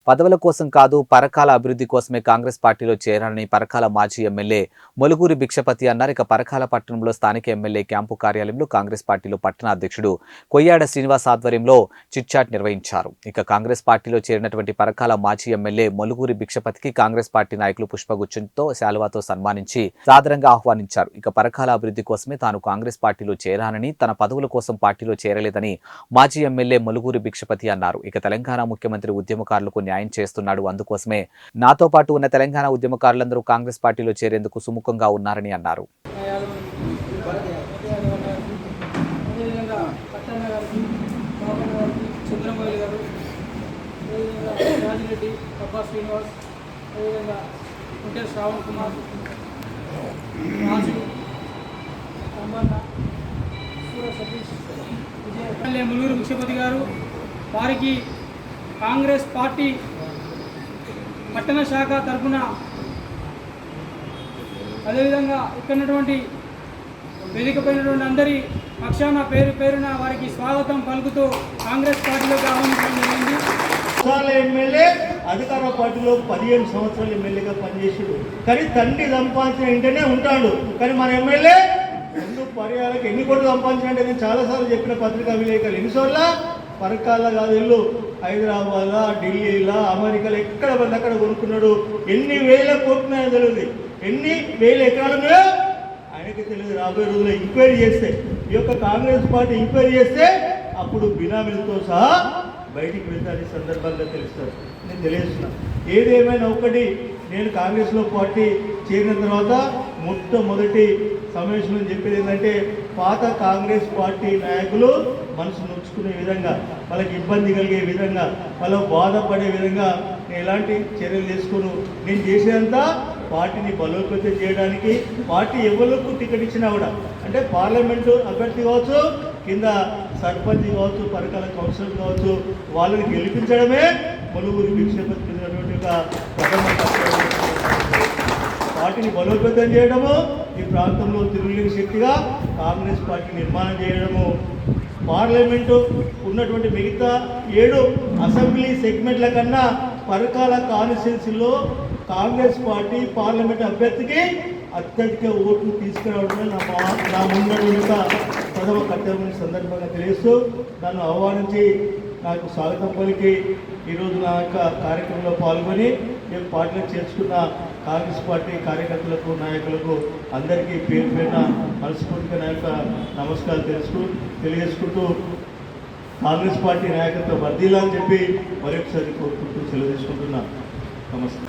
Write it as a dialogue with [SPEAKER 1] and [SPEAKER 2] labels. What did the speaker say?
[SPEAKER 1] పదవుల కోసం కాదు, పరకాల అభివృద్ధి కోసమే కాంగ్రెస్ పార్టీలో చేరాలని పరకాల మాజీ ఎమ్మెల్యే మొలుగూరి భిక్షపతి అన్నారు. ఇక పరకాల పట్టణంలో స్థానిక ఎమ్మెల్యే క్యాంపు కార్యాలయంలో కాంగ్రెస్ పార్టీలో పట్టణ అధ్యక్షుడు కొయ్యాడ శ్రీనివాస్ ఆధ్వర్యంలో చిట్చాట్ నిర్వహించారు. ఇక కాంగ్రెస్ పార్టీలో చేరినటువంటి పరకాల మాజీ ఎమ్మెల్యే మొలుగూరి భిక్షపతికి కాంగ్రెస్ పార్టీ నాయకులు పుష్పగుచ్చంతో శాలువాతో సన్మానించి సాదరంగా ఆహ్వానించారు. ఇక పరకాల అభివృద్ధి కోసమే తాను కాంగ్రెస్ పార్టీలో చేరానని, తన పదవుల కోసం పార్టీలో చేరలేదని మాజీ ఎమ్మెల్యే మొలుగూరి భిక్షపతి అన్నారు. ఇక తెలంగాణ ముఖ్యమంత్రి ఉద్యమకారులకు న్యాయం చేస్తున్నాడు, అందుకోసమే నాతో పాటు ఉన్న తెలంగాణ ఉద్యమకారులందరూ కాంగ్రెస్ పార్టీలో చేరేందుకు సుముఖంగా ఉన్నారని అన్నారు.
[SPEAKER 2] మొలుగూరి భిక్షపతి గారు వారికి కాంగ్రెస్ పార్టీ పట్టణ శాఖ తరఫున, అదేవిధంగా ఇక్కడ వేదికపైనటువంటి అందరి పక్షాన పేరు పేరున వారికి స్వాగతం పలుకుతూ కాంగ్రెస్ పార్టీలోకి ఆహ్వానించడం జరిగింది.
[SPEAKER 3] ఎమ్మెల్యే అధికార పార్టీలో 15 సంవత్సరాలు ఎమ్మెల్యేగా పనిచేసాడు. కానీ తండ్రి సంపాదించిన ఇంటనే ఉంటాడు. కానీ మన ఎమ్మెల్యే 2 పర్యాలకు ఎన్ని కోట్లు సంపాదించాలంటే నేను చాలాసార్లు చెప్పిన పత్రికా విలేకరులు ఎన్నిసార్లు పరకాల కాదు, ఇల్లు హైదరాబాద్లో, ఢిల్లీలో, అమెరికాలో ఎక్కడ పడితే అక్కడ కొనుక్కున్నాడు. ఎన్ని వేల కోట్లు తెలియదు, ఎన్ని వేల ఎకరాలున్నాయో ఆయనకి తెలియదు. రాబోయే రోజుల్లో ఎంక్వైరీ చేస్తే, ఈ యొక్క కాంగ్రెస్ పార్టీ ఎంక్వైరీ చేస్తే అప్పుడు బినామీలతో సహా బయటికి వెళ్తారు. ఈ సందర్భంగా తెలుస్తారు. నేను తెలియజేస్తున్నా. ఏదేమైనా ఒకటి, నేను కాంగ్రెస్లో పార్టీ చేరిన తర్వాత మొట్టమొదటి సమావేశంలో చెప్పేది ఏంటంటే, పాత కాంగ్రెస్ పార్టీ నాయకులు మనసు నొచ్చుకునే విధంగా, వాళ్ళకి ఇబ్బంది కలిగే విధంగా, వాళ్ళు బాధపడే విధంగా నేను ఎలాంటి చర్యలు తీసుకోను. నేను చేసేదంతా పార్టీని బలోపేతం చేయడానికి, పార్టీ ఎవరికి టికెట్ ఇచ్చినా కూడా, అంటే పార్లమెంటు అభ్యర్థి కావచ్చు, కింద సర్పంచ్ కావచ్చు, పరకాల కౌన్సిలర్ కావచ్చు, వాళ్ళని గెలిపించడమే మొలుగూరి భిక్షపతి ఒక ప్రథమ కర్తవ్యం. పార్టీని బలోపేతం చేయడము, ఈ ప్రాంతంలో తిరుగులేని శక్తిగా కాంగ్రెస్ పార్టీ నిర్మాణం చేయడము, పార్లమెంటు ఉన్నటువంటి మిగతా 7 అసెంబ్లీ సెగ్మెంట్ల కన్నా పరకాల కాన్స్టిట్యున్సీలో కాంగ్రెస్ పార్టీ పార్లమెంట్ అభ్యర్థికి అత్యధిక ఓట్లు తీసుకురావడమే నా ముందు ప్రథమ కర్తవ్యం సందర్భంగా తెలియస్తూ, నన్ను ఆహ్వానించి నాకు స్వాగతం పలికి ఈరోజు నా యొక్క కార్యక్రమంలో పాల్గొని మేము పార్టీలో చేర్చుకున్న కాంగ్రెస్ పార్టీ కార్యకర్తలకు, నాయకులకు అందరికీ పేరు పేరున మనస్ఫూర్తిగా నా యొక్క నమస్కారాలు తెలియజేసుకుంటూ కాంగ్రెస్ పార్టీ నాయకత్వం వర్ధిల్లాలని చెప్పి మరొకసారి కోరుకుంటూ సెలవు తీసుకుంటున్నాను. నమస్తే.